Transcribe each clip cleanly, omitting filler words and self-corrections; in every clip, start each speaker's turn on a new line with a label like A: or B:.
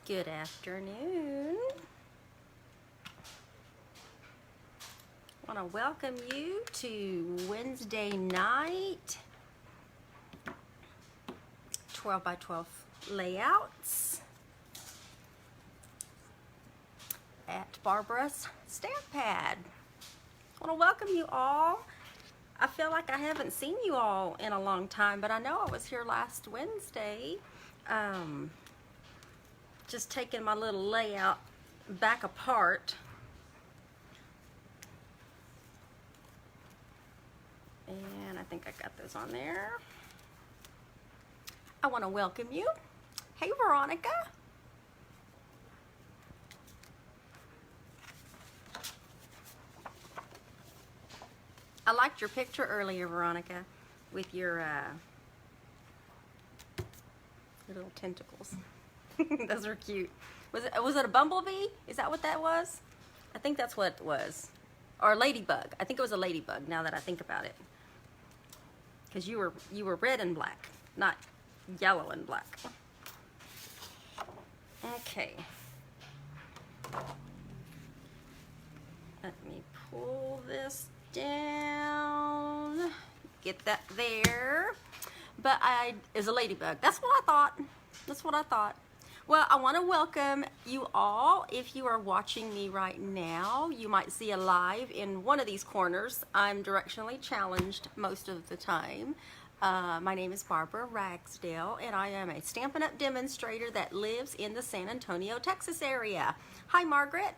A: Good afternoon. I want to welcome you to Wednesday night 12 by 12 layouts at Barbara's Stamp Pad. I want to welcome you all. I feel like I haven't seen you all in a long time, but I know I was here last Wednesday. Just taking my little layout back apart. And I think I got those on there. I want to welcome you. Hey, Veronica. I liked your picture earlier, Veronica, with your little tentacles. Those are cute. Was it a bumblebee? Is that what that was? I think that's what it was. Or a ladybug. I think it was a ladybug now that I think about it. Because you were red and black, not yellow and black. Okay. Let me pull this down. Get that there. But is a ladybug. That's what I thought. That's what I thought. Well, I want to welcome you all. If you are watching me right now, you might see a live in one of these corners. I'm directionally challenged most of the time. My name is Barbara Ragsdale, and I am a Stampin' Up! Demonstrator that lives in the San Antonio, Texas area. Hi, Margaret.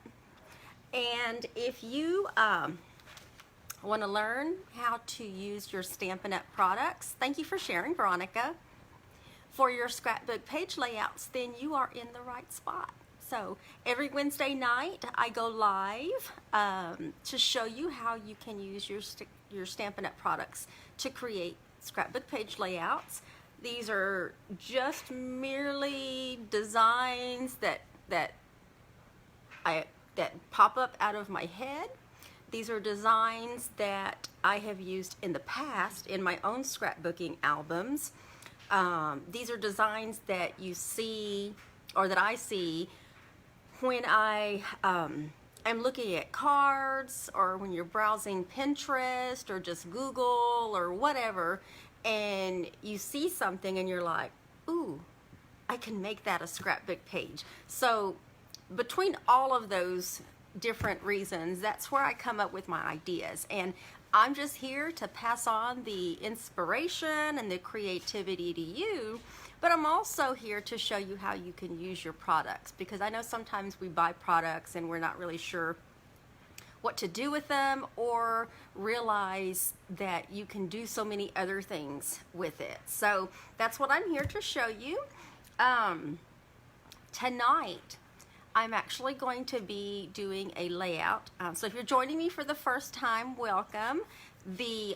A: And if you want to learn how to use your Stampin' Up! Products, thank you for sharing, Veronica, for your scrapbook page layouts, then you are in the right spot. So every Wednesday night I go live to show you how you can use your Stampin' Up! Products to create scrapbook page layouts. These are just merely designs that pop up out of my head. These are designs that I have used in the past in my own scrapbooking albums. These are designs that you see, or that I see, when I am looking at cards, or when you're browsing Pinterest, or just Google, or whatever, and you see something and you're like, ooh, I can make that a scrapbook page. So between all of those different reasons, that's where I come up with my ideas. And I'm just here to pass on the inspiration and the creativity to you, but I'm also here to show you how you can use your products, because I know sometimes we buy products and we're not really sure what to do with them, or realize that you can do so many other things with it. So that's what I'm here to show you. Tonight, I'm actually going to be doing a layout. So if you're joining me for the first time, welcome. The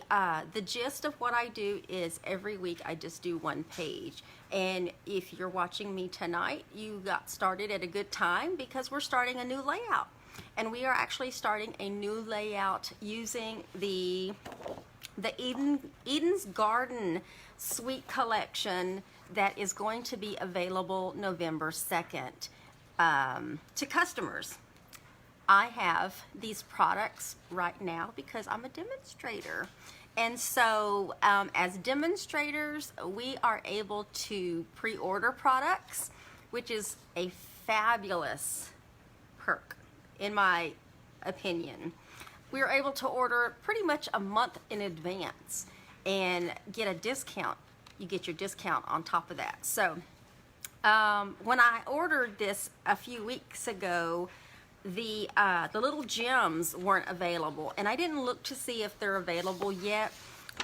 A: gist of what I do is every week I just do one page. And if you're watching me tonight, you got started at a good time, because we're starting a new layout. And we are actually starting a new layout using the Eden's Garden Suite Collection that is going to be available November 2nd. To customers. I have these products right now because I'm a demonstrator. And so as demonstrators, we are able to pre-order products, which is a fabulous perk, in my opinion. We are able to order pretty much a month in advance and get a discount. You get your discount on top of that. So when I ordered this a few weeks ago, the little gems weren't available, and I didn't look to see if they're available yet.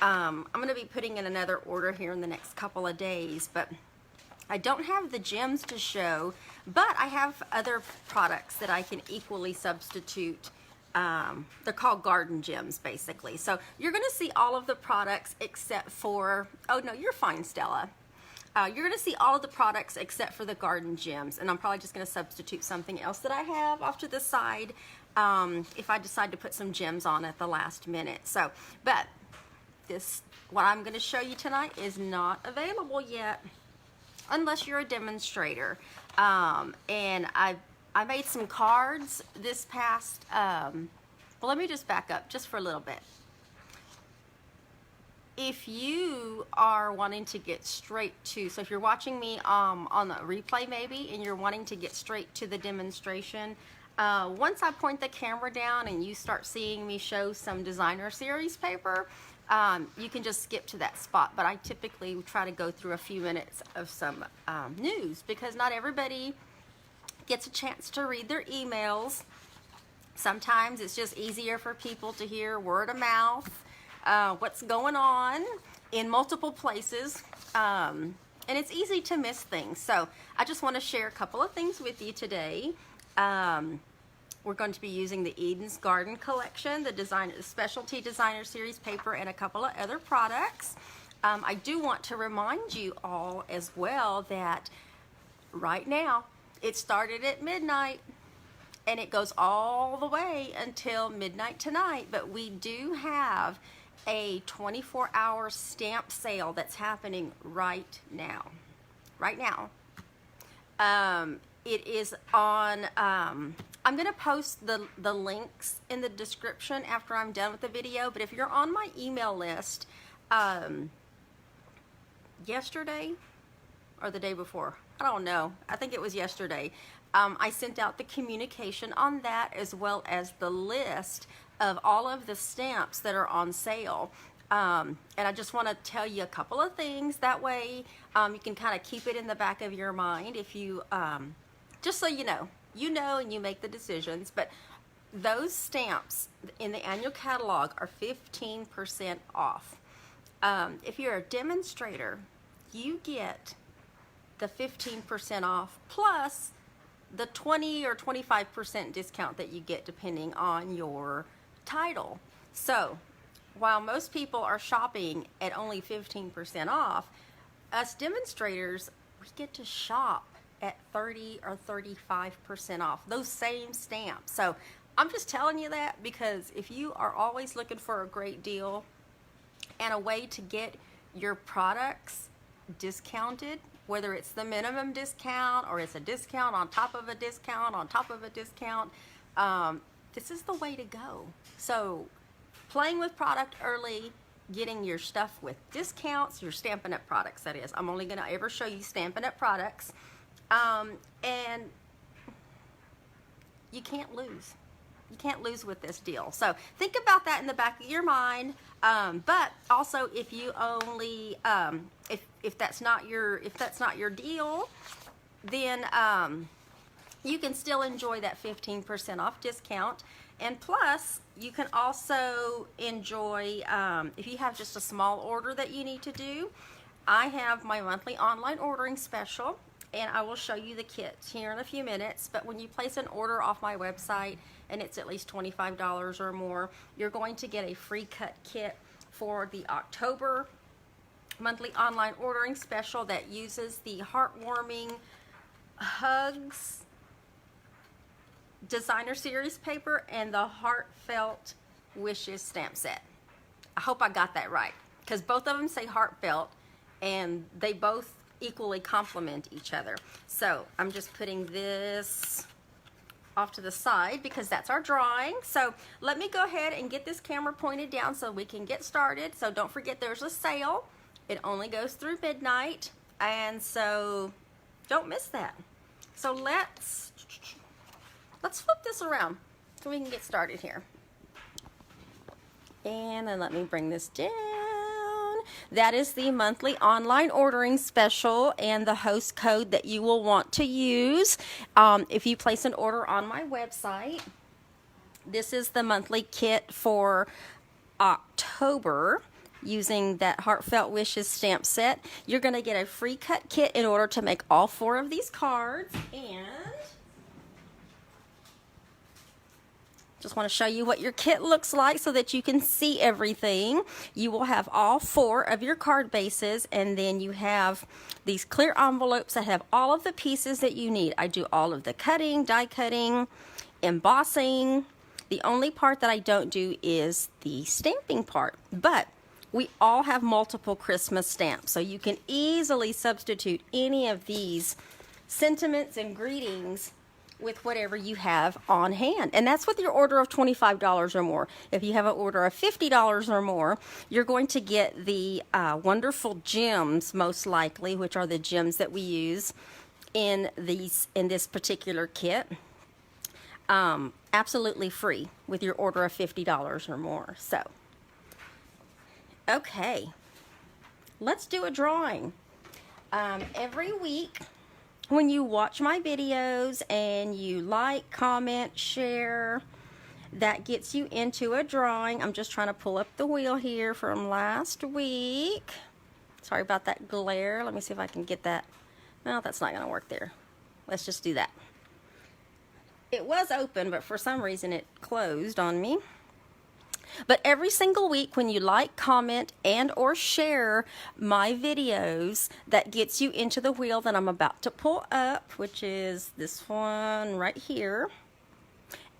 A: I'm going to be putting in another order here in the next couple of days, but I don't have the gems to show, but I have other products that I can equally substitute. They're called garden gems, basically. So you're going to see all of the products except for, oh no, you're fine, Stella. You're going to see all of the products except for the garden gems, and I'm probably just going to substitute something else that I have off to the side if I decide to put some gems on at the last minute. So, but what I'm going to show you tonight is not available yet. unless you're a demonstrator. And I made some cards this past, well, let me just back up just for a little bit. If you are wanting to get straight to, so if you're watching me on the replay maybe, and you're wanting to get straight to the demonstration, once I point the camera down and you start seeing me show some designer series paper, you can just skip to that spot. But I typically try to go through a few minutes of some news, because not everybody gets a chance to read their emails. Sometimes it's just easier for people to hear word of mouth, what's going on in multiple places, and it's easy to miss things. So I just want to share a couple of things with you today. We're going to be using the Eden's Garden collection, the specialty designer series paper, and a couple of other products. I do want to remind you all as well that right now it started at midnight and it goes all the way until midnight tonight, but we do have a 24-hour stamp sale that's happening right now. It is on, I'm going to post the links in the description after I'm done with the video, but if you're on my email list, yesterday or the day before, I don't know, I think it was yesterday, I sent out the communication on that, as well as the list of all of the stamps that are on sale. And I just want to tell you a couple of things. That way you can kind of keep it in the back of your mind, if you just so you know and you make the decisions. But those stamps in the annual catalog are 15% off. If you're a demonstrator, you get the 15% off plus the 20 or 25% discount that you get depending on your title. So while most people are shopping at only 15% off, us demonstrators, we get to shop at 30 or 35% off those same stamps. So I'm just telling you that because if you are always looking for a great deal and a way to get your products discounted, whether it's the minimum discount or it's a discount on top of a discount on top of a discount, this is the way to go. So playing with product early, getting your stuff with discounts, your Stampin' Up! Products, that is. I'm only going to ever show you Stampin' Up! Products. And you can't lose. You can't lose with this deal. So think about that in the back of your mind. But also, if you only, if that's not your deal, then you can still enjoy that 15% off discount. And plus, you can also enjoy, if you have just a small order that you need to do, I have my monthly online ordering special, and I will show you the kits here in a few minutes. But when you place an order off my website and it's at least $25 or more, you're going to get a free cut kit for the October monthly online ordering special that uses the Heartwarming Hugs designer series paper and the Heartfelt Wishes stamp set. I hope I got that right, because both of them say heartfelt and they both equally complement each other. So I'm just putting this off to the side because that's our drawing. So let me go ahead and get this camera pointed down so we can get started. So don't forget, there's a sale. It only goes through midnight, and so don't miss that. So let's flip this around so we can get started here. And then let me bring this down. That is the monthly online ordering special and the host code that you will want to use if you place an order on my website. This is the monthly kit for October using that Heartfelt Wishes stamp set. You're going to get a free cut kit in order to make all 4 of these cards, and just want to show you what your kit looks like so that you can see everything. You will have all 4 of your card bases, and then you have these clear envelopes that have all of the pieces that you need. I do all of the cutting, die cutting, embossing. The only part that I don't do is the stamping part, but we all have multiple Christmas stamps, so you can easily substitute any of these sentiments and greetings with whatever you have on hand. And that's with your order of $25 or more. If you have an order of $50 or more, you're going to get the wonderful gems, most likely, which are the gems that we use in this particular kit. Absolutely free with your order of $50 or more. So, okay, let's do a drawing. Every week, when you watch my videos and you like, comment, share, that gets you into a drawing. I'm just trying to pull up the wheel here from last week. Sorry about that glare. Let me see if I can get that. No, that's not going to work there. Let's just do that. It was open, but for some reason it closed on me. But every single week when you like, comment, and or share my videos, that gets you into the wheel that I'm about to pull up, which is this one right here.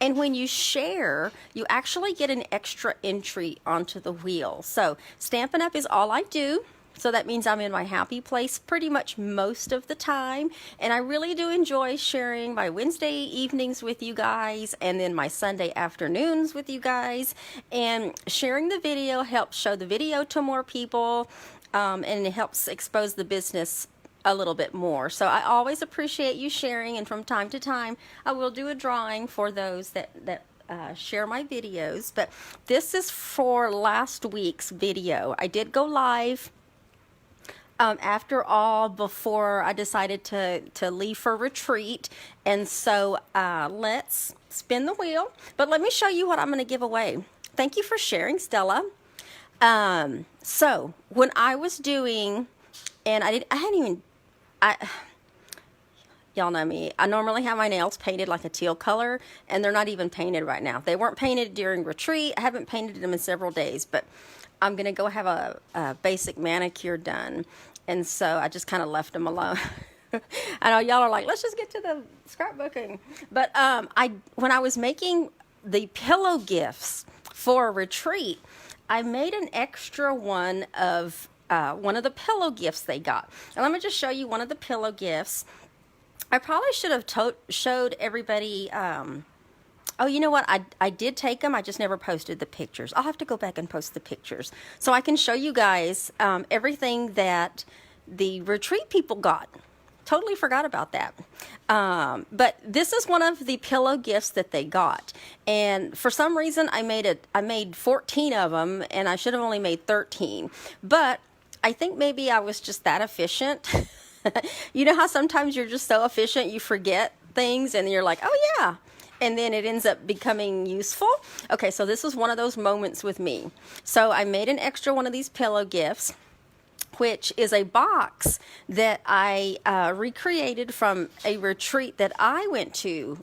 A: And when you share, you actually get an extra entry onto the wheel. So Stampin' Up! Is all I do. So that means I'm in my happy place pretty much most of the time. And I really do enjoy sharing my Wednesday evenings with you guys and then my Sunday afternoons with you guys. And sharing the video helps show the video to more people, and it helps expose the business a little bit more. So I always appreciate you sharing, and from time to time I will do a drawing for those that share my videos. But this is for last week's video. I did go live after all, before I decided to leave for retreat. And so let's spin the wheel. But let me show you what I'm going to give away. Thank you for sharing, Stella. So when I was doing, and y'all know me, I normally have my nails painted like a teal color, and they're not even painted right now. They weren't painted during retreat. I haven't painted them in several days, but I'm going to go have a basic manicure done. And so I just kind of left them alone. I know y'all are like, let's just get to the scrapbooking. But when I was making the pillow gifts for a retreat, I made an extra one of the pillow gifts they got. And let me just show you one of the pillow gifts. I probably should have showed everybody. Oh, you know what? I did take them. I just never posted the pictures. I'll have to go back and post the pictures so I can show you guys everything that the retreat people got. Totally forgot about that. But this is one of the pillow gifts that they got. And for some reason, I made 14 of them, and I should have only made 13. But I think maybe I was just that efficient. You know how sometimes you're just so efficient you forget things, and you're like, oh yeah. And then it ends up becoming useful. Okay, so this is one of those moments with me. So I made an extra one of these pillow gifts, which is a box that I recreated from a retreat that I went to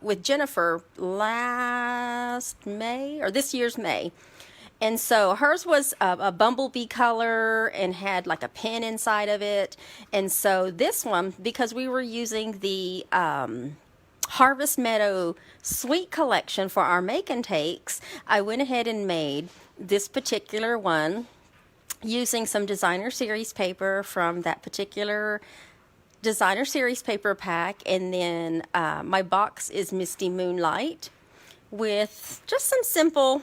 A: with Jennifer last May, or this year's May. And so hers was a bumblebee color and had like a pin inside of it. And so this one, because we were using the Harvest Meadow Sweet Collection for our make and takes, I went ahead and made this particular one using some designer series paper from that particular designer series paper pack. And then my box is Misty Moonlight with just some simple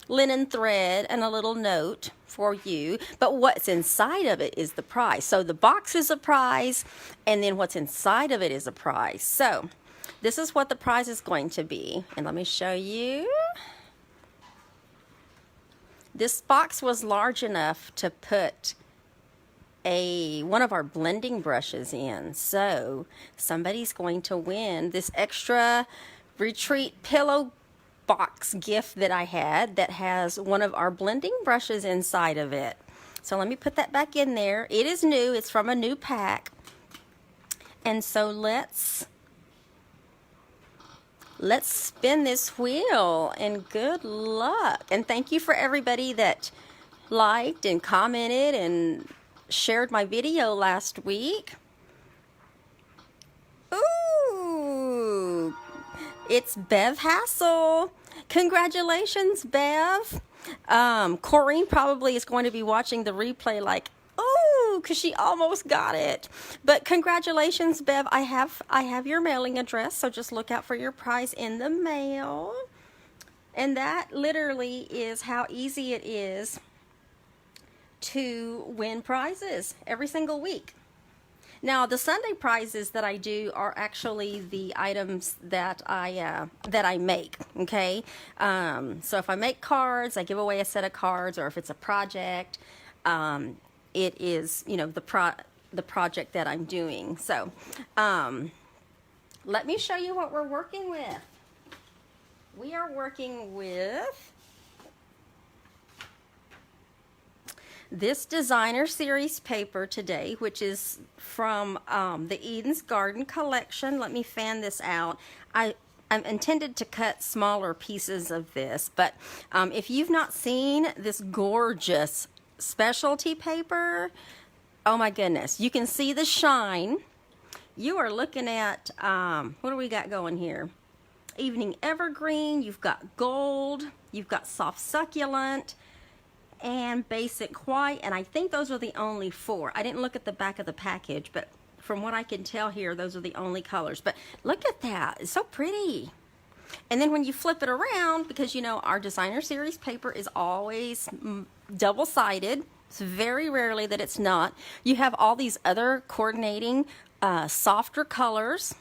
A: linen thread and a little note for you. But what's inside of it is the prize. So the box is a prize, and then what's inside of it is a prize. So this is what the prize is going to be. And let me show you. This box was large enough to put one of our blending brushes in. So somebody's going to win this extra retreat pillow box gift that I had that has one of our blending brushes inside of it. So let me put that back in there. It is new. It's from a new pack. And so let's spin this wheel, and good luck. And thank you for everybody that liked and commented and shared my video last week. Ooh, it's Bev Hassel. Congratulations, Bev. Corrine probably is going to be watching the replay like, oh, because she almost got it. But congratulations, Bev. I have your mailing address, so just look out for your prize in the mail. And that literally is how easy it is to win prizes every single week. Now, the Sunday prizes that I do are actually the items that I make, okay? So if I make cards, I give away a set of cards, or if it's a project, it is, you know, the project that I'm doing. So let me show you what we're working with. We are working with this designer series paper today, which is from the Eden's Garden collection. Let me fan this out. I'm intended to cut smaller pieces of this, but if you've not seen this gorgeous specialty paper, oh my goodness, you can see the shine. You are looking at, what do we got going here? Evening Evergreen, you've got gold, you've got soft succulent, and basic white, and I think those are the only 4. I didn't look at the back of the package, but from what I can tell here, those are the only colors. But look at that, it's so pretty. And then when you flip it around, because you know our designer series paper is always double-sided, it's very rarely that it's not, you have all these other coordinating softer colors.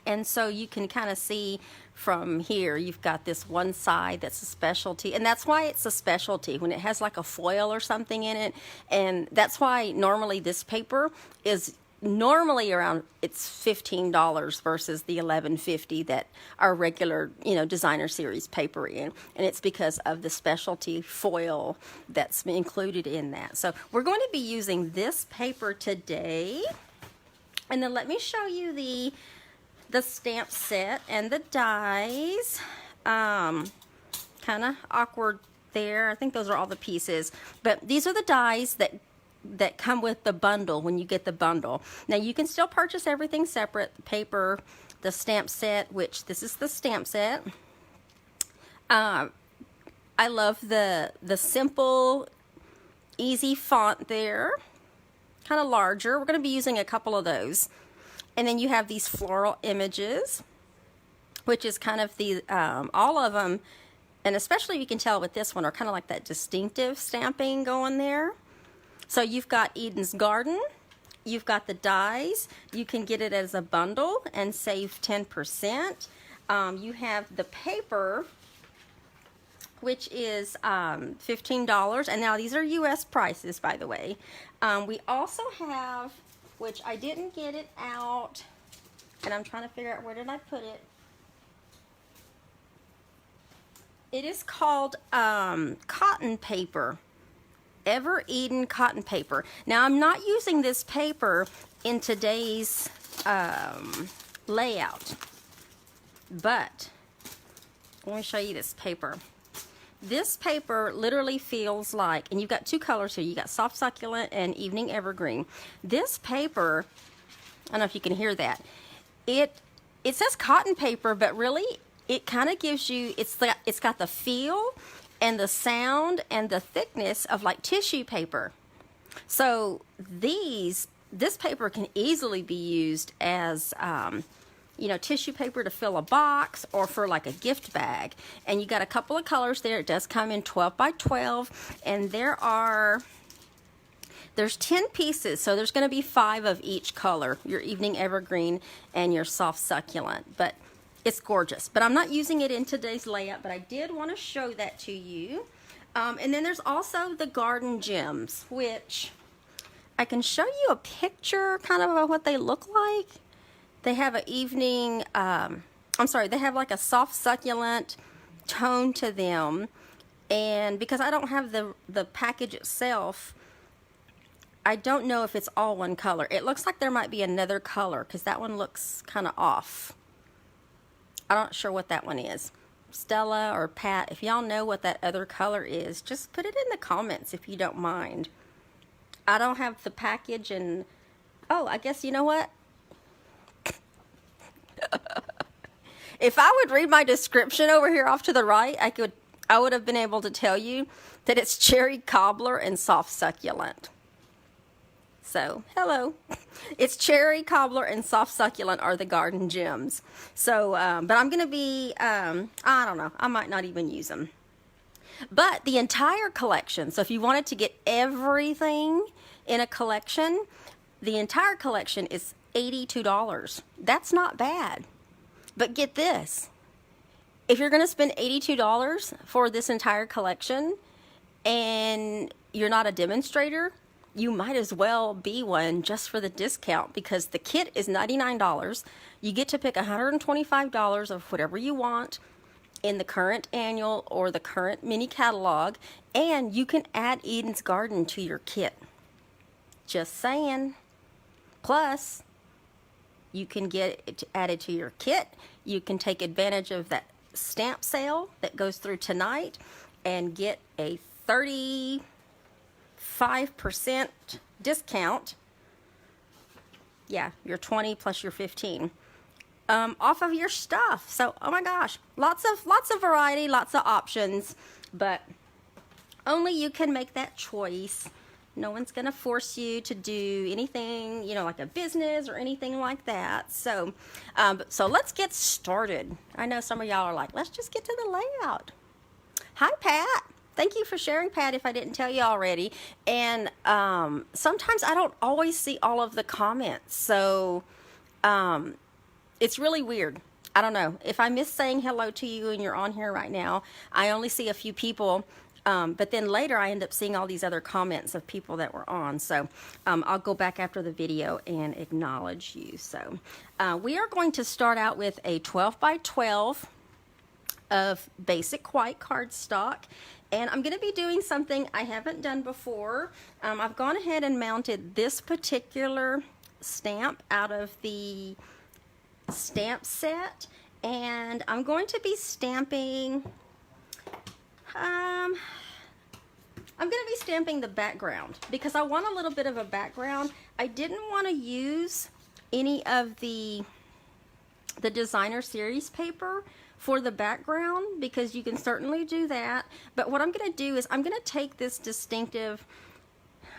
A: And so you can kind of see from here, you've got this one side that's a specialty, and that's why it's a specialty, when it has like a foil or something in it. And that's why normally this paper is normally around, it's $15 versus the $11.50 that our regular, you know, designer series paper in. And it's because of the specialty foil that's included in that. So we're going to be using this paper today. And then let me show you the stamp set and the dies. Kind of awkward there. I think those are all the pieces. But these are the dies that come with the bundle when you get the bundle. Now you can still purchase everything separate. The paper, the stamp set, which this is the stamp set. I love the simple, easy font there. Kind of larger. We're going to be using a couple of those. And then you have these floral images, which is kind of the, all of them, and especially you can tell with this one, are kind of like that distinctive stamping going there. So you've got Eden's Garden, you've got the dies, you can get it as a bundle and save 10%. You have the paper, which is $15, and now these are US prices, by the way. We also have, which I didn't get it out, and I'm trying to figure out where did I put it. It is called cotton paper, Ever Eden cotton paper. Now I'm not using this paper in today's layout, but let me show you this paper. This paper literally feels like, and you've got 2 colors here, you got soft succulent and evening evergreen. This paper, I don't know if you can hear that, it says cotton paper, but really it kind of gives you, it's got the feel and the sound and the thickness of like tissue paper. So this paper can easily be used as you know, tissue paper to fill a box or for like a gift bag. And you got a couple of colors there. It does come in 12 by 12, and there's 10 pieces, so there's going to be 5 of each color, your evening evergreen and your soft succulent. But it's gorgeous. But I'm not using it in today's layout, but I did want to show that to you. And then there's also the garden gems, which I can show you a picture kind of what they look like. They have an evening, they have like a soft succulent tone to them. And because I don't have the package itself, I don't know if it's all one color. It looks like there might be another color because that one looks kind of off. I'm not sure what that one is. Stella or Pat, if y'all know what that other color is, just put it in the comments if you don't mind. I don't have the package, and oh, I guess you know what? If I would read my description over here off to the right, I would have been able to tell you that it's cherry cobbler and soft succulent. So, hello. It's cherry cobbler and soft succulent are the garden gems. So, but I'm going to be, I don't know, I might not even use them. But the entire collection, so if you wanted to get everything in a collection, the entire collection is $82. That's not bad. But get this. If you're going to spend $82 for this entire collection and you're not a demonstrator, you might as well be one just for the discount, because the kit is $99. You get to pick $125 of whatever you want in the current annual or the current mini catalog, and you can add Eden's Garden to your kit. Just saying. Plus, you can get it added to your kit. You can take advantage of that stamp sale that goes through tonight and get a 35% discount. Yeah, your 20 plus your 15 off of your stuff. So, oh my gosh, lots of variety, lots of options, but only you can make that choice. No one's going to force you to do anything, you know, like a business or anything like that. So, so let's get started. I know some of y'all are like, let's just get to the layout. Hi, Pat. Thank you for sharing, Pat, if I didn't tell you already. And sometimes I don't always see all of the comments. So it's really weird. I don't know. If I miss saying hello to you and you're on here right now, I only see a few people. But then later I end up seeing all these other comments of people that were on. So I'll go back after the video and acknowledge you. So we are going to start out with a 12 by 12 of basic white cardstock. And I'm going to be doing something I haven't done before. I've gone ahead and mounted this particular stamp out of the stamp set. And I'm going to be stamping... I'm going to be stamping the background because I want a little bit of a background. I didn't want to use any of the designer series paper for the background, because you can certainly do that. But what I'm going to do is I'm going to take this distinctive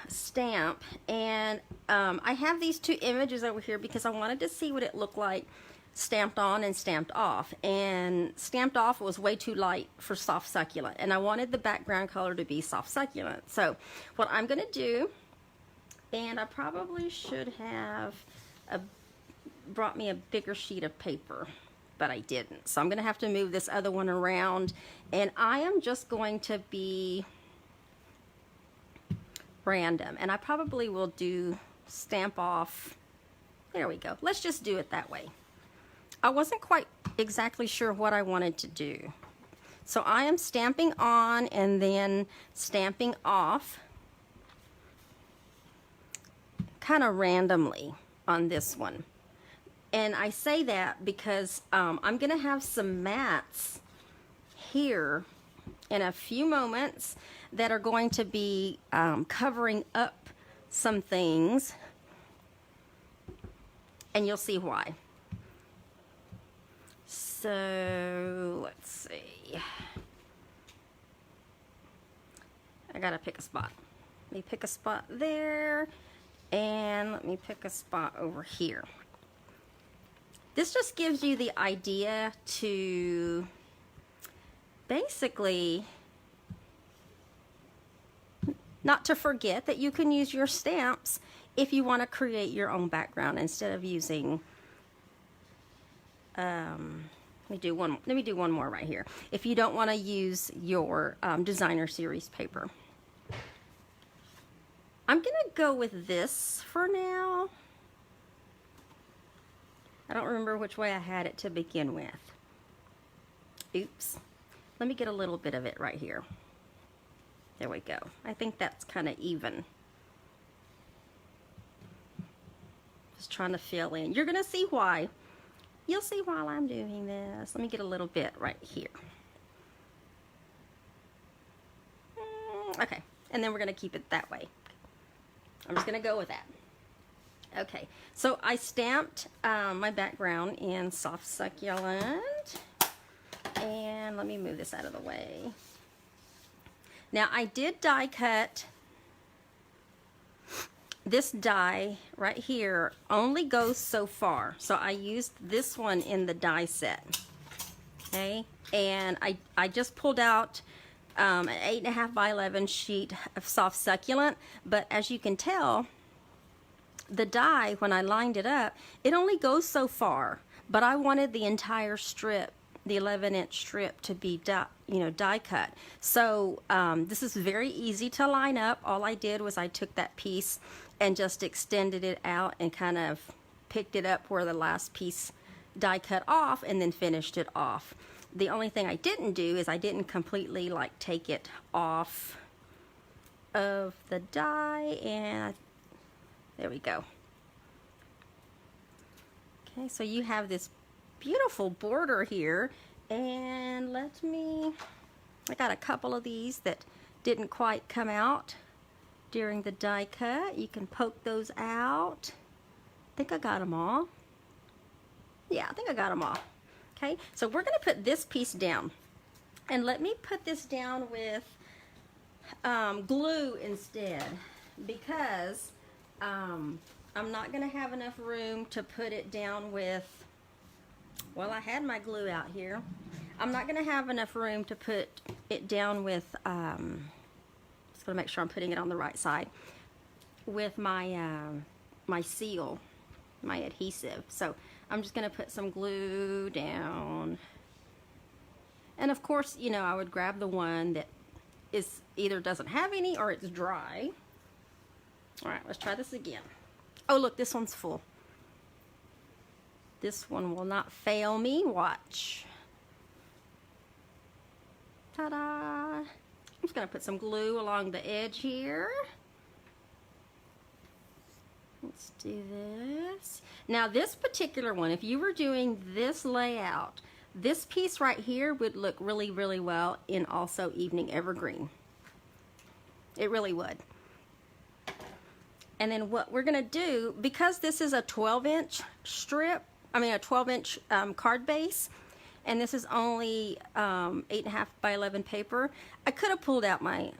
A: stamp, and I have these two images over here because I wanted to see what it looked like stamped on and stamped off. And stamped off was way too light for soft succulent, and I wanted the background color to be soft succulent. So what I'm going to do, and I probably should have brought me a bigger sheet of paper, but I didn't. So I'm going to have to move this other one around, and I am just going to be random, and I probably will do stamp off. There we go. Let's just do it that way. I wasn't quite exactly sure what I wanted to do. So I am stamping on and then stamping off kind of randomly on this one. And I say that because I'm going to have some mats here in a few moments that are going to be covering up some things, and you'll see why. So let's see. I gotta pick a spot. Let me pick a spot there, and let me pick a spot over here. This just gives you the idea to basically not to forget that you can use your stamps if you want to create your own background instead of using let me do one more right here. If you don't want to use your designer series paper, I'm gonna go with this for now. I don't remember which way I had it to begin with. Oops. Let me get a little bit of it right here. There we go. I think that's kind of even. Just trying to fill in. You're gonna see why. You'll see while I'm doing this. Let me get a little bit right here. Okay, and then we're gonna keep it that way. I'm just gonna go with that. Okay, so I stamped my background in soft succulent, and let me move this out of the way. Now I did die cut. This die right here only goes so far. So I used this one in the die set. Okay, and I just pulled out an 8.5 by 11 sheet of soft succulent, but as you can tell, the die, when I lined it up, it only goes so far, but I wanted the entire strip, the 11-inch strip, to be die cut. So this is very easy to line up. All I did was I took that piece and just extended it out and kind of picked it up where the last piece die cut off and then finished it off. The only thing I didn't do is I didn't completely like take it off of the die, and there we go. Okay, so you have this beautiful border here, and I got a couple of these that didn't quite come out during the die cut. You can poke those out. I think I got them all. Yeah, I think I got them all. Okay, so we're going to put this piece down, and let me put this down with glue instead, because I'm not going to have enough room to put it down with, well, I had my glue out here. I'm not going to have enough room to put it down with, just going to make sure I'm putting it on the right side, with my, my seal, my adhesive. So I'm just going to put some glue down. And of course, you know, I would grab the one that is either doesn't have any or it's dry. All right, let's try this again. Oh, look, this one's full. This one will not fail me. Watch. Ta-da! I'm just going to put some glue along the edge here. Let's do this. Now this particular one, if you were doing this layout, this piece right here would look really, really well in also Evening Evergreen. It really would. And then what we're going to do, because this is a 12-inch strip, I mean a 12-inch card base, and this is only 8.5 by 11 paper, I could have pulled out my,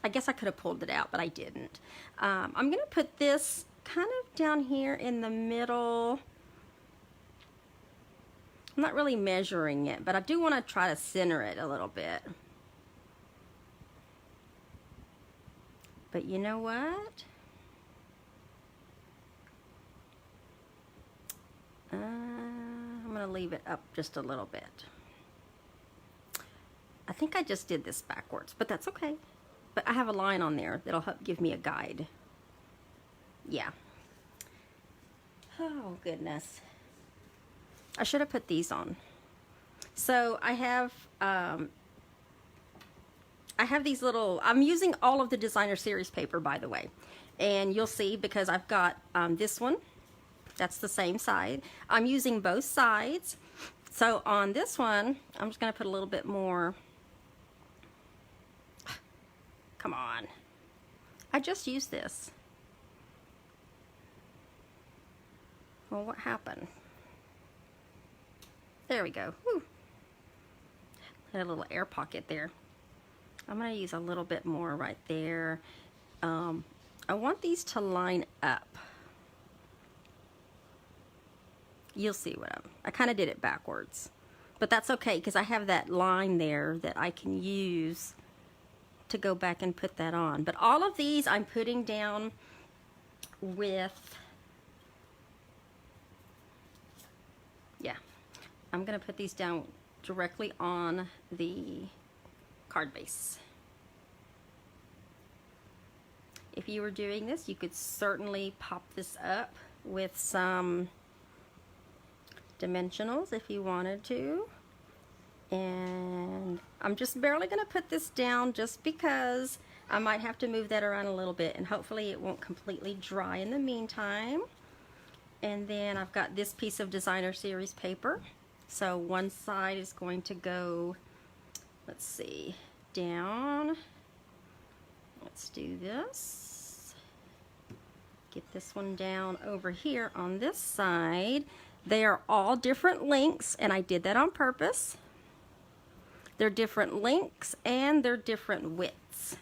A: I guess I could have pulled it out, but I didn't. I'm going to put this kind of down here in the middle. I'm not really measuring it, but I do want to try to center it a little bit. But you know what? I'm going to leave it up just a little bit. I think I just did this backwards, but that's okay. But I have a line on there that'll help give me a guide. Yeah. Oh, goodness. I should have put these on. So I have these little, I'm using all of the designer series paper, by the way. And you'll see, because I've got this one. That's the same side. I'm using both sides. So on this one, I'm just going to put a little bit more. Come on. I just used this. Well, what happened? There we go. Whew. Had a little air pocket there. I'm going to use a little bit more right there. I want these to line up. You'll see what I kind of did it backwards. But that's okay, because I have that line there that I can use to go back and put that on. But all of these I'm putting down with, yeah, I'm going to put these down directly on the card base. If you were doing this, you could certainly pop this up with some dimensionals if you wanted to. And I'm just barely going to put this down just because I might have to move that around a little bit, and hopefully it won't completely dry in the meantime. And then I've got this piece of designer series paper. So one side is going to go, let's see, down. Let's do this. Get this one down over here on this side. They are all different lengths, and I did that on purpose. They're different lengths and they're different widths.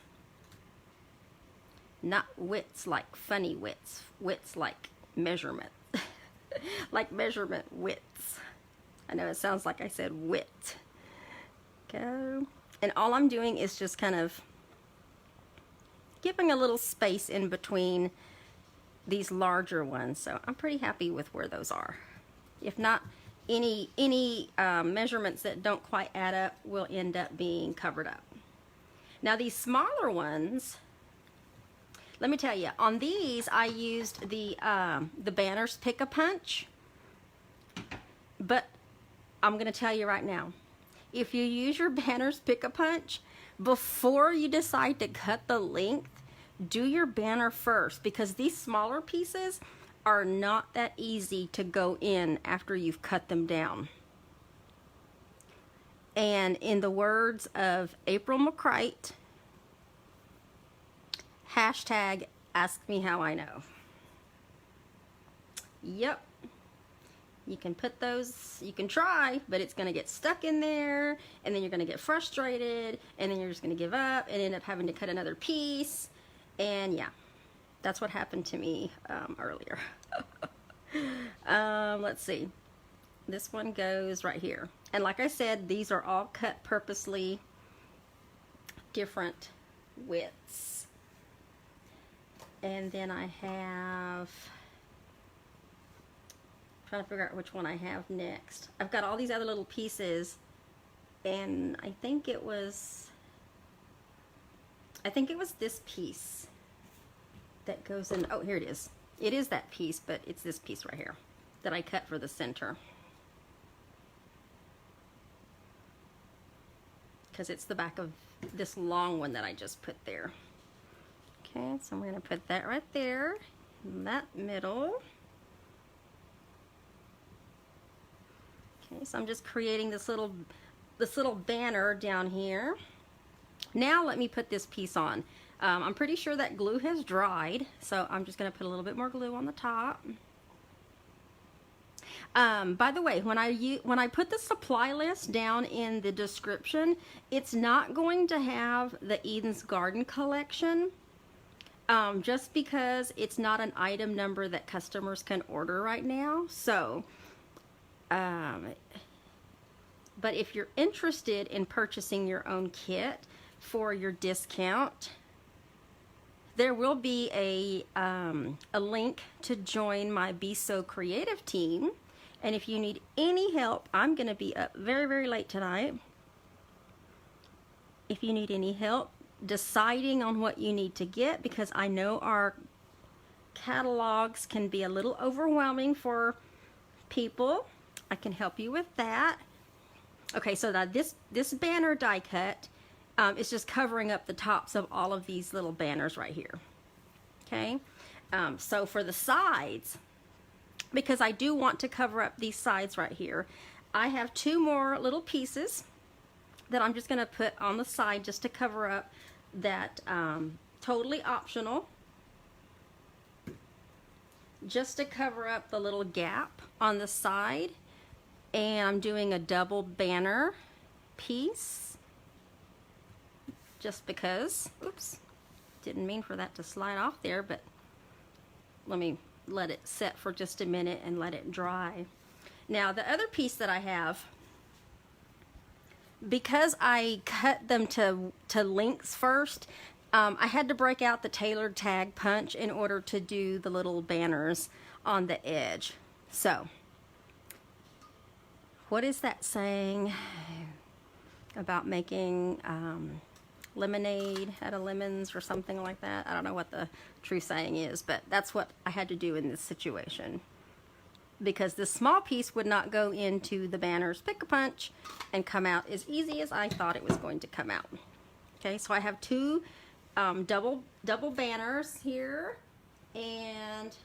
A: Not widths like funny widths, widths like measurement, like measurement widths. I know it sounds like I said width. Go. And all I'm doing is just kind of giving a little space in between these larger ones. So I'm pretty happy with where those are. If not, any measurements that don't quite add up will end up being covered up. Now these smaller ones, let me tell you, on these I used the Banners Pick-a-Punch, but I'm going to tell you right now, if you use your Banners Pick-a-Punch, before you decide to cut the length, do your banner first, because these smaller pieces are not that easy to go in after you've cut them down. And in the words of April McCrite, hashtag ask me how I know. Yep. You can put those, you can try, but it's going to get stuck in there, and then you're going to get frustrated, and then you're just going to give up and end up having to cut another piece. And yeah, that's what happened to me earlier. Let's see. This one goes right here. And like I said, these are all cut purposely, different widths. And then I have, trying to figure out which one I have next. I've got all these other little pieces, and I think it was this piece that goes in. Oh, here it is. It is that piece, but it's this piece right here that I cut for the center, because it's the back of this long one that I just put there. Okay, so I'm going to put that right there in that middle. Okay, so I'm just creating this little banner down here. Now let me put this piece on. I'm pretty sure that glue has dried, so I'm just going to put a little bit more glue on the top. By the way, when I put the supply list down in the description, it's not going to have the Eden's Garden collection, just because it's not an item number that customers can order right now. So, but if you're interested in purchasing your own kit for your discount, there will be a link to join my Be So Creative team. And if you need any help, I'm going to be up very, very late tonight. If you need any help deciding on what you need to get, because I know our catalogs can be a little overwhelming for people, I can help you with that. Okay, so that this banner die cut is just covering up the tops of all of these little banners right here. Okay, so for the sides, because I do want to cover up these sides right here, I have two more little pieces that I'm just going to put on the side just to cover up that, totally optional, just to cover up the little gap on the side. And I'm doing a double banner piece just because. Oops, didn't mean for that to slide off there, but let me let it set for just a minute and let it dry. Now the other piece that I have, because I cut them to lengths first, I had to break out the tailored tag punch in order to do the little banners on the edge. So what is that saying about making lemonade out of lemons or something like that? I don't know what the true saying is, but that's what I had to do in this situation, because this small piece would not go into the Banners Pick-a-Punch and come out as easy as I thought it was going to come out. Okay, so I have two double banners here, and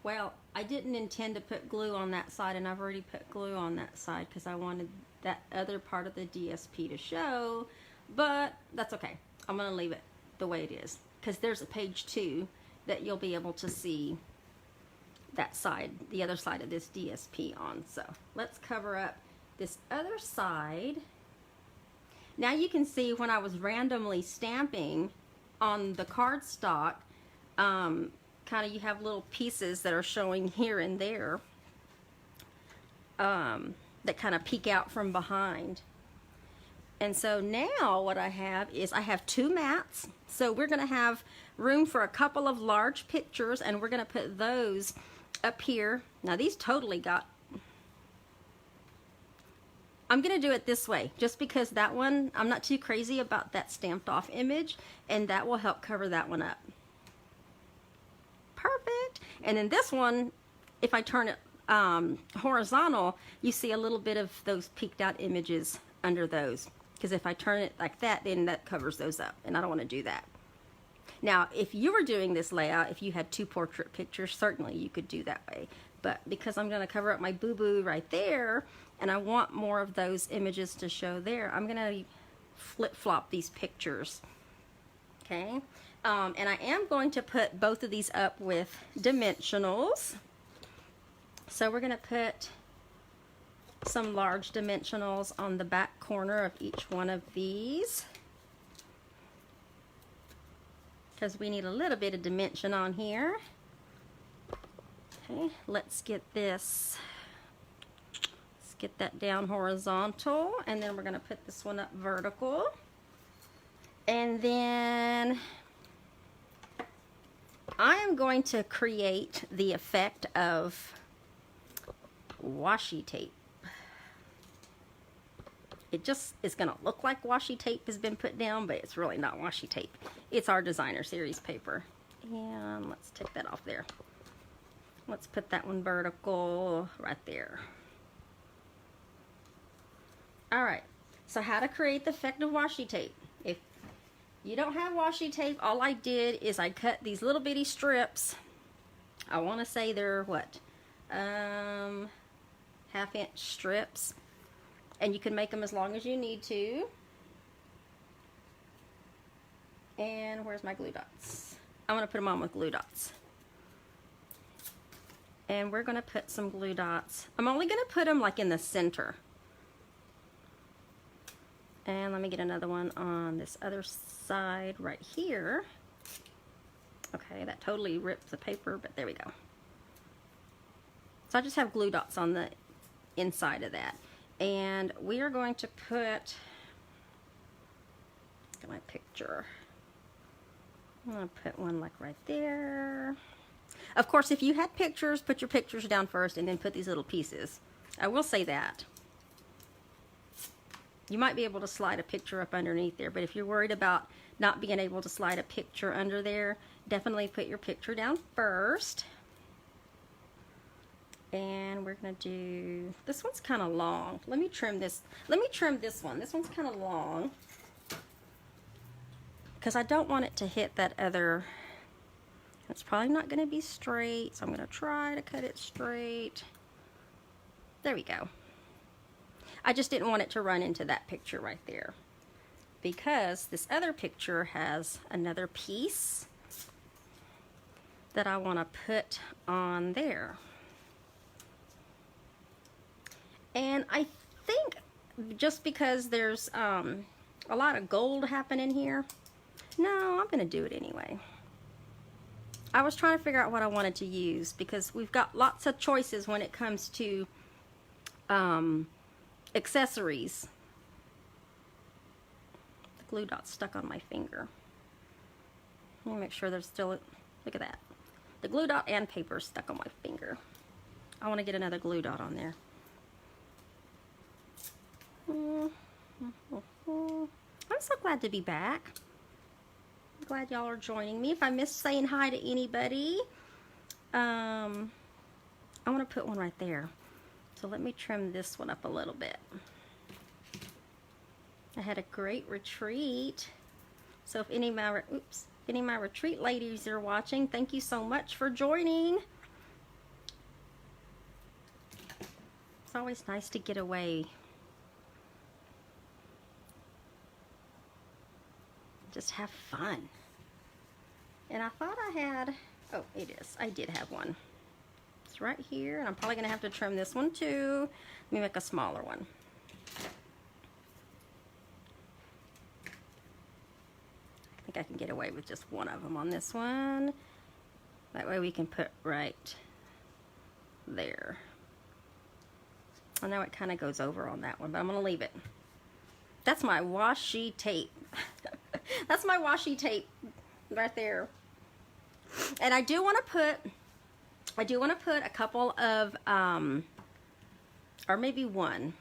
A: well, I didn't intend to put glue on that side, and I've already put glue on that side because I wanted that other part of the DSP to show, but that's okay. I'm going to leave it the way it is, because there's a page 2 that you'll be able to see that side, the other side of this DSP on. So let's cover up this other side. Now you can see when I was randomly stamping on the cardstock, kind of you have little pieces that are showing here and there that kind of peek out from behind. And so now what I have is I have two mats. So we're going to have room for a couple of large pictures, and we're going to put those up here. Now these totally got... I'm going to do it this way, just because that one, I'm not too crazy about that stamped off image, and that will help cover that one up. Perfect. And then this one, if I turn it horizontal, you see a little bit of those peeked out images under those. Because if I turn it like that, then that covers those up, and I don't want to do that. Now, if you were doing this layout, if you had two portrait pictures, certainly you could do that way. But because I'm going to cover up my boo-boo right there, and I want more of those images to show there, I'm going to flip-flop these pictures. Okay? And I am going to put both of these up with dimensionals. So we're going to put some large dimensionals on the back corner of each one of these, because we need a little bit of dimension on here. Okay, let's get this, let's get that down horizontal, and then we're going to put this one up vertical. And then I am going to create the effect of washi tape. It just is going to look like washi tape has been put down, but it's really not washi tape. It's our designer series paper. And let's take that off there. Let's put that one vertical right there. All right, so how to create the effect of washi tape. If you don't have washi tape, all I did is I cut these little bitty strips. I want to say they're what? Half-inch strips. And you can make them as long as you need to. And where's my glue dots? I'm going to put them on with glue dots. And we're going to put some glue dots. I'm only going to put them like in the center. And let me get another one on this other side right here. Okay, that totally ripped the paper, but there we go. So I just have glue dots on the inside of that. And we are going to put, look at my picture. I'm going to put one like right there. Of course, if you had pictures, put your pictures down first and then put these little pieces. I will say that. You might be able to slide a picture up underneath there, but if you're worried about not being able to slide a picture under there, definitely put your picture down first. And we're going to do, this one's kind of long. Let me trim this. Let me trim this one. This one's kind of long, because I don't want it to hit that other. It's probably not going to be straight, so I'm going to try to cut it straight. There we go. I just didn't want it to run into that picture right there, because this other picture has another piece that I want to put on there. And I think just because there's a lot of gold happening here, no, I'm going to do it anyway. I was trying to figure out what I wanted to use, because we've got lots of choices when it comes to accessories. The glue dot's stuck on my finger. Let me make sure there's still, look at that. The glue dot and paper is stuck on my finger. I want to get another glue dot on there. I'm so glad to be back. I'm glad y'all are joining me. If I missed saying hi to anybody, I want to put one right there. So let me trim this one up a little bit. I had a great retreat. So if any of my retreat ladies are watching, thank you so much for joining. It's always nice to get away. Just have fun. And I thought I had, oh, it is. I did have one. It's right here, and I'm probably gonna have to trim this one too. Let me make a smaller one. I think I can get away with just one of them on this one. That way we can put right there. I know it kind of goes over on that one, but I'm gonna leave it. That's my washi tape. That's my washi tape right there. And I do want to put a couple of, or maybe one,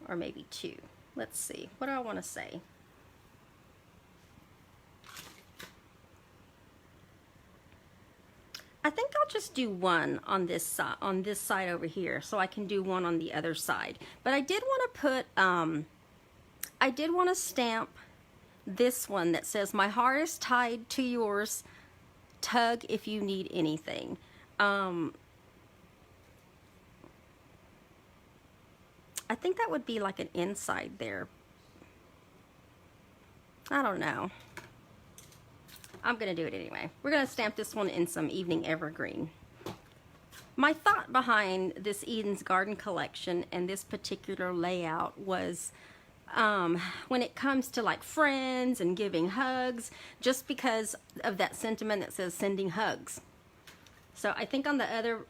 A: or maybe two. Let's see. What do I want to say? I think I'll just do one on this side over here, so I can do one on the other side. But I did want to put, I did want to stamp this one that says, "My heart is tied to yours. Tug if you need anything." I think that would be like an inside there. I don't know. I'm gonna do it anyway. We're gonna stamp this one in some Evening Evergreen. My thought behind this Eden's Garden collection and this particular layout was when it comes to like friends and giving hugs, just because of that sentiment that says sending hugs. So I think on the other,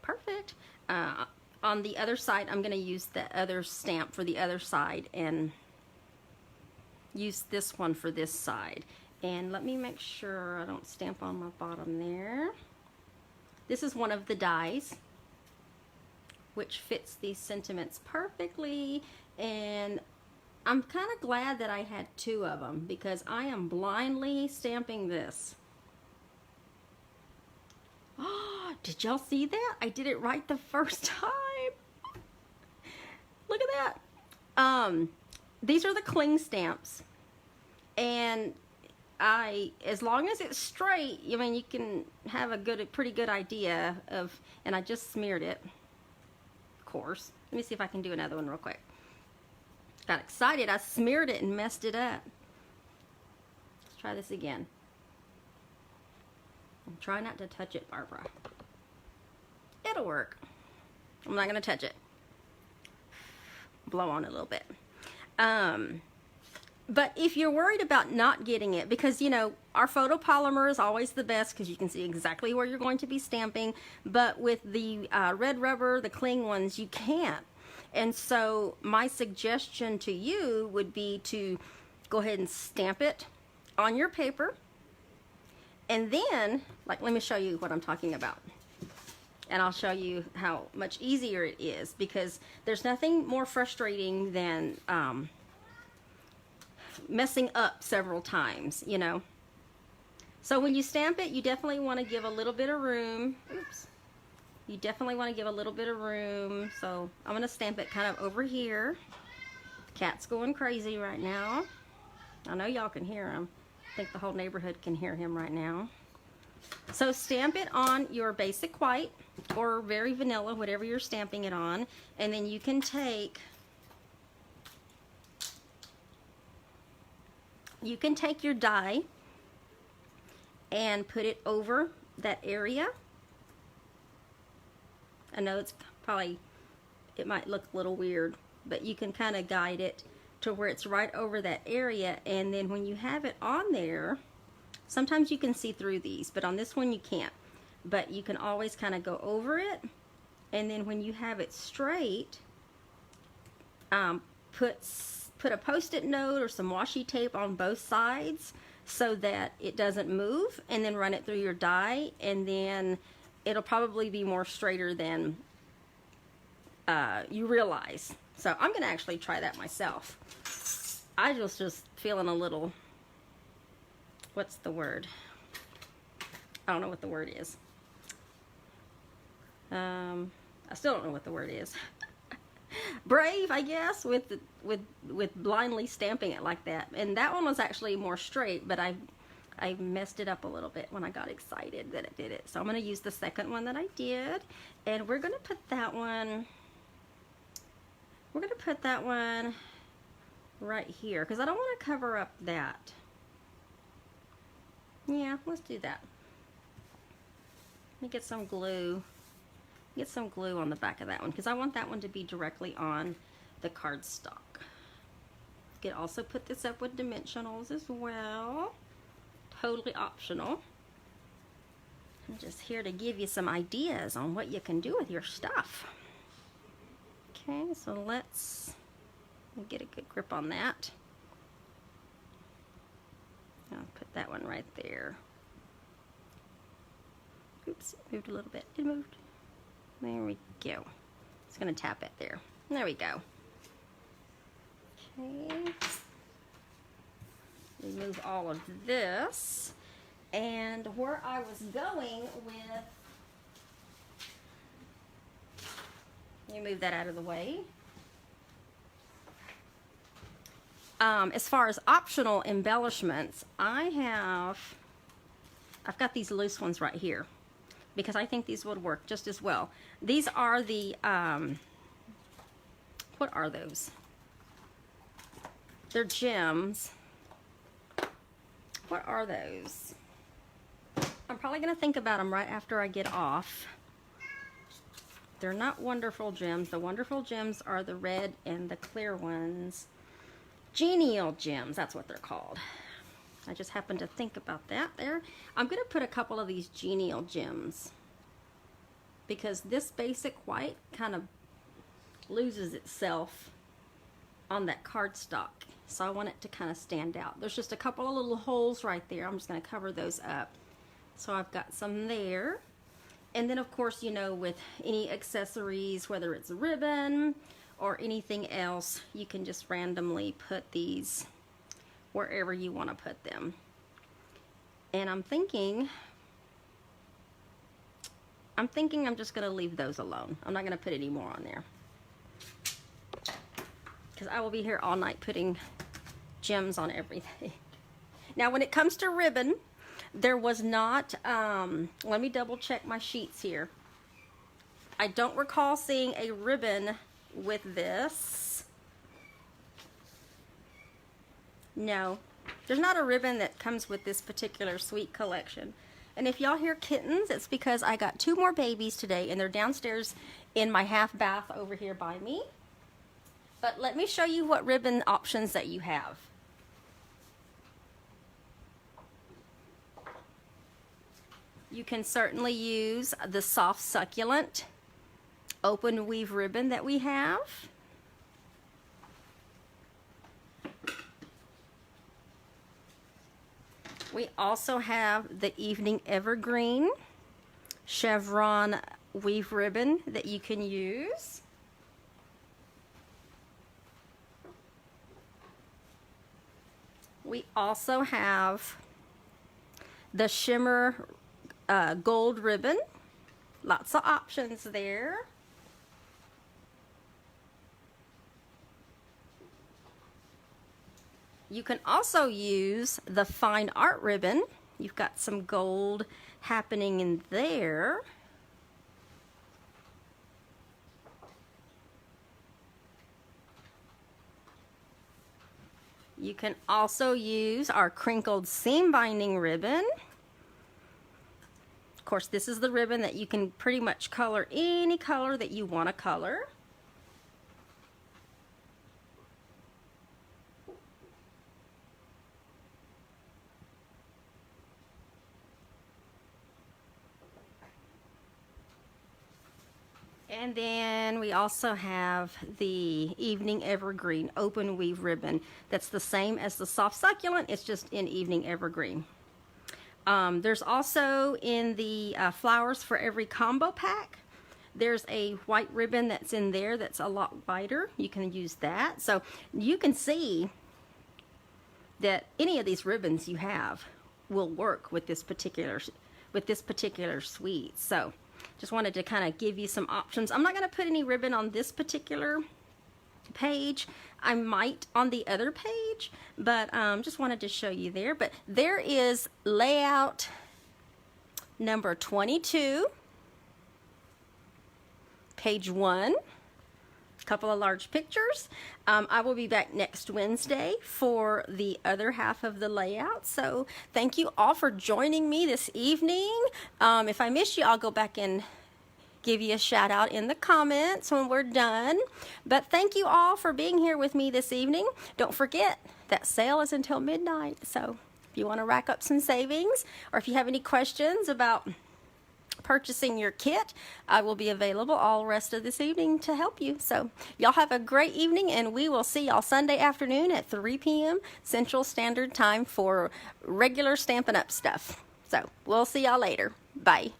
A: perfect, on the other side, I'm gonna use the other stamp for the other side and use this one for this side. And let me make sure I don't stamp on my bottom there. This is one of the dies, which fits these sentiments perfectly. And I'm kind of glad that I had two of them, because I am blindly stamping this. Oh, did y'all see that? I did it right the first time. Look at that. These are the cling stamps. And as long as it's straight, I mean, you can have a pretty good idea of, and I just smeared it, of course. Let me see if I can do another one real quick. Got excited, I smeared it and messed it up. Let's try this again. And try not to touch it, Barbara. It'll work. I'm not gonna touch it. Blow on it a little bit. But if you're worried about not getting it, because, you know, our photopolymer is always the best because you can see exactly where you're going to be stamping, but with the red rubber, the cling ones, you can't. And so my suggestion to you would be to go ahead and stamp it on your paper. And then, like, let me show you what I'm talking about. And I'll show you how much easier it is, because there's nothing more frustrating than messing up several times, you know. So when you stamp it, you definitely want to give a little bit of room. Oops. You definitely want to give a little bit of room. So I'm going to stamp it kind of over here. The cat's going crazy right now. I know y'all can hear him. I think the whole neighborhood can hear him right now. So stamp it on your basic white or very vanilla, whatever you're stamping it on. And then you can take your die and put it over that area. I know it's probably, it might look a little weird, but you can kind of guide it to where it's right over that area. And then when you have it on there, sometimes you can see through these, but on this one you can't. But you can always kind of go over it. And then when you have it straight, put a post-it note or some washi tape on both sides so that it doesn't move, and then run it through your die, and then it'll probably be more straighter than you realize. So I'm gonna actually try that myself. I was just feeling a little, what's the word? I don't know what the word is. I still don't know what the word is. Brave, I guess, with blindly stamping it like that. And that one was actually more straight, but I messed it up a little bit when I got excited that it did it. So I'm going to use the second one that I did, and we're going to put that one, right here, because I don't want to cover up that. Yeah, let's do that. me get some glue. Get some glue on the back of that one because I want that one to be directly on the cardstock. You can also put this up with dimensionals as well. Totally optional. I'm just here to give you some ideas on what you can do with your stuff. Okay, so let's get a good grip on that. I'll put that one right there. Oops, it moved a little bit. It moved. There we go. Just gonna tap it there. There we go. Okay. Remove all of this. And where I was going with, you move that out of the way. As far as optional embellishments, I've got these loose ones right here because I think these would work just as well. These are the, what are those? They're gems. What are those? I'm probably going to think about them right after I get off. They're not wonderful gems. The wonderful gems are the red and the clear ones. Genial gems, that's what they're called. I just happened to think about that there. I'm going to put a couple of these genial gems because this basic white kind of loses itself on that cardstock. So I want it to kind of stand out. There's just a couple of little holes right there. I'm just going to cover those up. So I've got some there. And then of course, you know, with any accessories, whether it's a ribbon or anything else, you can just randomly put these wherever you want to put them. And I'm thinking I'm just going to leave those alone. I'm not going to put any more on there because I will be here all night putting gems on everything. Now when it comes to ribbon, there was not, let me double check my sheets here. I don't recall seeing a ribbon with this. No, there's not a ribbon that comes with this particular sweet collection. And if y'all hear kittens, it's because I got 2 more babies today and they're downstairs in my half bath over here by me. But let me show you what ribbon options that you have. You can certainly use the soft succulent open weave ribbon that we have. We also have the evening evergreen chevron weave ribbon that you can use. We also have the shimmer gold ribbon. Lots of options there. You can also use the fine art ribbon. You've got some gold happening in there. You can also use our crinkled seam binding ribbon. Of course, this is the ribbon that you can pretty much color any color that you want to color. And then we also have the evening evergreen open weave ribbon. That's the same as the soft succulent, it's just in evening evergreen. There's also in the flowers for every combo pack, there's a white ribbon that's in there that's a lot wider. You can use that. So you can see that any of these ribbons you have will work with this particular suite. So just wanted to kind of give you some options. I'm not going to put any ribbon on this particular page. I might on the other page, but just wanted to show you there. But there is layout number 22, page 1, couple of large pictures. I will be back next Wednesday for the other half of the layout. So thank you all for joining me this evening. If I miss you, I'll go back and give you a shout out in the comments when we're done. But thank you all for being here with me this evening. Don't forget that sale is until midnight. So if you want to rack up some savings, or if you have any questions about purchasing your kit, I will be available all rest of this evening to help you. So y'all have a great evening, and we will see y'all Sunday afternoon at 3 p.m. Central Standard Time for regular Stampin' Up! Stuff. So we'll see y'all later. Bye.